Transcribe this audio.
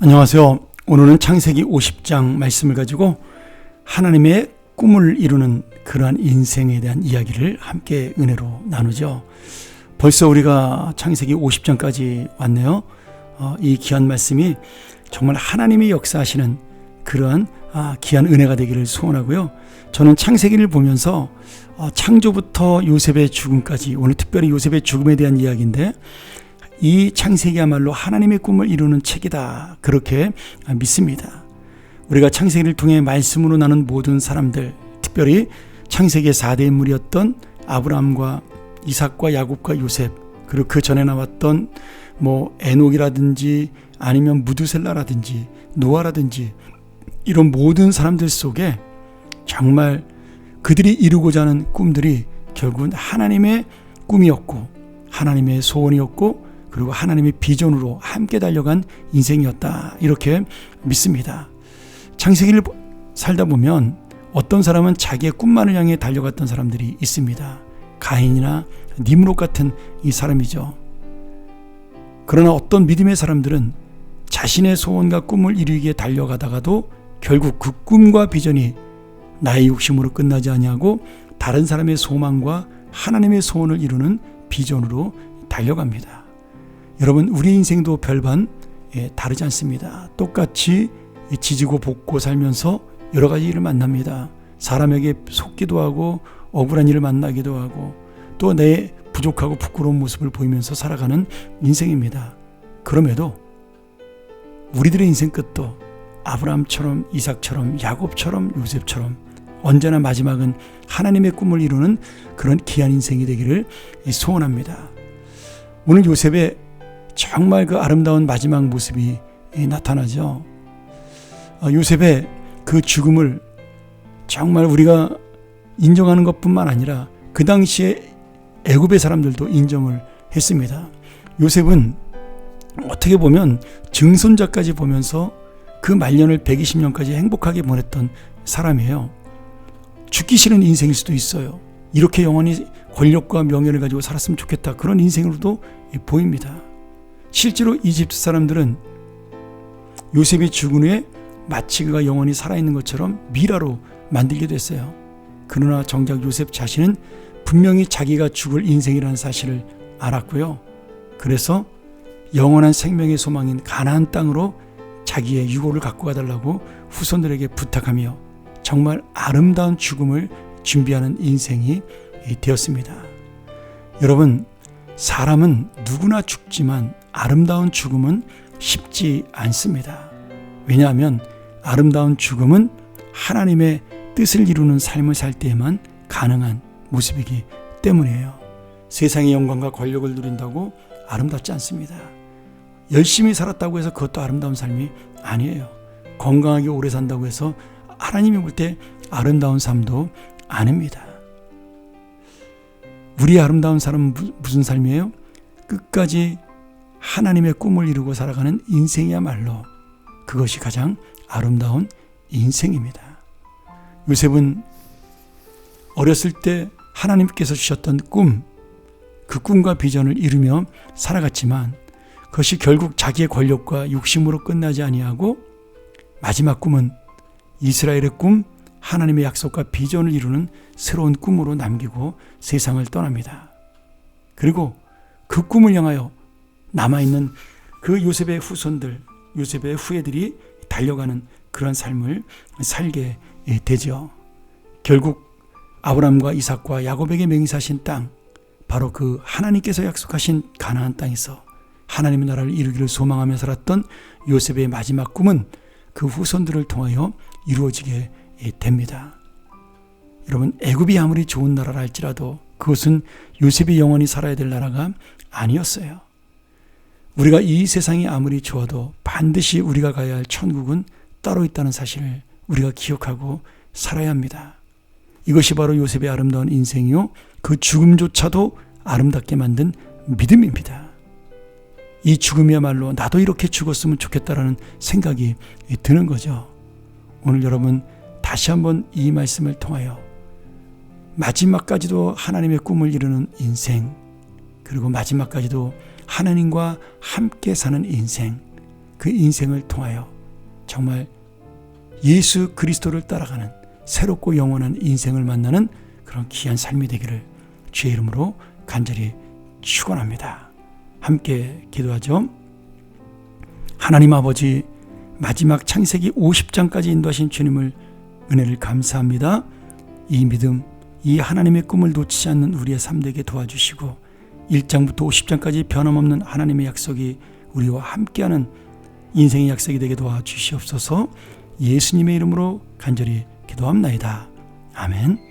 안녕하세요. 오늘은 창세기 50장 말씀을 가지고 하나님의 꿈을 이루는 그러한 인생에 대한 이야기를 함께 은혜로 나누죠. 벌써 우리가 창세기 50장까지 왔네요. 이 귀한 말씀이 정말 하나님이 역사하시는 그러한 귀한 은혜가 되기를 소원하고요. 저는 창세기를 보면서 창조부터 요셉의 죽음까지, 오늘 특별히 요셉의 죽음에 대한 이야기인데, 이 창세기야말로 하나님의 꿈을 이루는 책이다, 그렇게 믿습니다. 우리가 창세기를 통해 말씀으로 나눈 모든 사람들, 특별히 창세기의 4대 인물이었던 아브라함과 이삭과 야곱과 요셉, 그리고 그 전에 나왔던 에녹이라든지 아니면 무두셀라라든지 노아라든지 이런 모든 사람들 속에 정말 그들이 이루고자 하는 꿈들이 결국은 하나님의 꿈이었고 하나님의 소원이었고 그리고 하나님의 비전으로 함께 달려간 인생이었다, 이렇게 믿습니다. 창세기를 살다 보면 어떤 사람은 자기의 꿈만을 향해 달려갔던 사람들이 있습니다. 가인이나 니므롯 같은 이 사람이죠. 그러나 어떤 믿음의 사람들은 자신의 소원과 꿈을 이루기에 달려가다가도 결국 그 꿈과 비전이 나의 욕심으로 끝나지 아니하고 다른 사람의 소망과 하나님의 소원을 이루는 비전으로 달려갑니다. 여러분, 우리 인생도 별반 다르지 않습니다. 똑같이 지지고 볶고 살면서 여러 가지 일을 만납니다. 사람에게 속기도 하고 억울한 일을 만나기도 하고 또 내 부족하고 부끄러운 모습을 보이면서 살아가는 인생입니다. 그럼에도 우리들의 인생 끝도 아브라함처럼, 이삭처럼, 야곱처럼, 요셉처럼 언제나 마지막은 하나님의 꿈을 이루는 그런 귀한 인생이 되기를 소원합니다. 오늘 요셉의 정말 그 아름다운 마지막 모습이 나타나죠. 요셉의 그 죽음을 정말 우리가 인정하는 것뿐만 아니라 그 당시에 애굽의 사람들도 인정을 했습니다. 요셉은 어떻게 보면 증손자까지 보면서 그 말년을 120년까지 행복하게 보냈던 사람이에요. 죽기 싫은 인생일 수도 있어요. 이렇게 영원히 권력과 명예를 가지고 살았으면 좋겠다, 그런 인생으로도 보입니다. 실제로 이집트 사람들은 요셉이 죽은 후에 마치 그가 영원히 살아있는 것처럼 미라로 만들게 됐어요. 그러나 정작 요셉 자신은 분명히 자기가 죽을 인생이라는 사실을 알았고요. 그래서 영원한 생명의 소망인 가나안 땅으로 자기의 유고를 갖고 가달라고 후손들에게 부탁하며 정말 아름다운 죽음을 준비하는 인생이 되었습니다. 여러분, 사람은 누구나 죽지만 아름다운 죽음은 쉽지 않습니다. 왜냐하면 아름다운 죽음은 하나님의 뜻을 이루는 삶을 살 때에만 가능한 모습이기 때문이에요. 세상의 영광과 권력을 누린다고 아름답지 않습니다. 열심히 살았다고 해서 그것도 아름다운 삶이 아니에요. 건강하게 오래 산다고 해서 하나님이 볼 때 아름다운 삶도 아닙니다. 우리 아름다운 삶은 무슨 삶이에요? 끝까지 하나님의 꿈을 이루고 살아가는 인생이야말로 그것이 가장 아름다운 인생입니다. 요셉은 어렸을 때 하나님께서 주셨던 꿈, 그 꿈과 비전을 이루며 살아갔지만 그것이 결국 자기의 권력과 욕심으로 끝나지 아니하고 마지막 꿈은 이스라엘의 꿈, 하나님의 약속과 비전을 이루는 새로운 꿈으로 남기고 세상을 떠납니다. 그리고 그 꿈을 향하여 남아있는 그 요셉의 후손들, 요셉의 후예들이 달려가는 그런 삶을 살게 되죠. 결국 아브라함과 이삭과 야곱에게 맹세하신 땅, 바로 그 하나님께서 약속하신 가나안 땅에서 하나님의 나라를 이루기를 소망하며 살았던 요셉의 마지막 꿈은 그 후손들을 통하여 이루어지게 됩니다. 여러분, 애굽이 아무리 좋은 나라라 할지라도 그것은 요셉이 영원히 살아야 될 나라가 아니었어요. 우리가 이 세상이 아무리 좋아도 반드시 우리가 가야 할 천국은 따로 있다는 사실을 우리가 기억하고 살아야 합니다. 이것이 바로 요셉의 아름다운 인생이요, 그 죽음조차도 아름답게 만든 믿음입니다. 이 죽음이야말로 나도 이렇게 죽었으면 좋겠다라는 생각이 드는 거죠. 오늘 여러분, 다시 한번 이 말씀을 통하여 마지막까지도 하나님의 꿈을 이루는 인생, 그리고 마지막까지도 하나님과 함께 사는 인생, 그 인생을 통하여 정말 예수 그리스도를 따라가는 새롭고 영원한 인생을 만나는 그런 귀한 삶이 되기를 주의 이름으로 간절히 축원합니다. 함께 기도하죠. 하나님 아버지, 마지막 창세기 50장까지 인도하신 주님을 은혜를 감사합니다. 이 믿음, 이 하나님의 꿈을 놓치지 않는 우리의 삶 되게 도와주시고 1장부터 50장까지 변함없는 하나님의 약속이 우리와 함께하는 인생의 약속이 되게 도와주시옵소서. 예수님의 이름으로 간절히 기도합나이다. 아멘.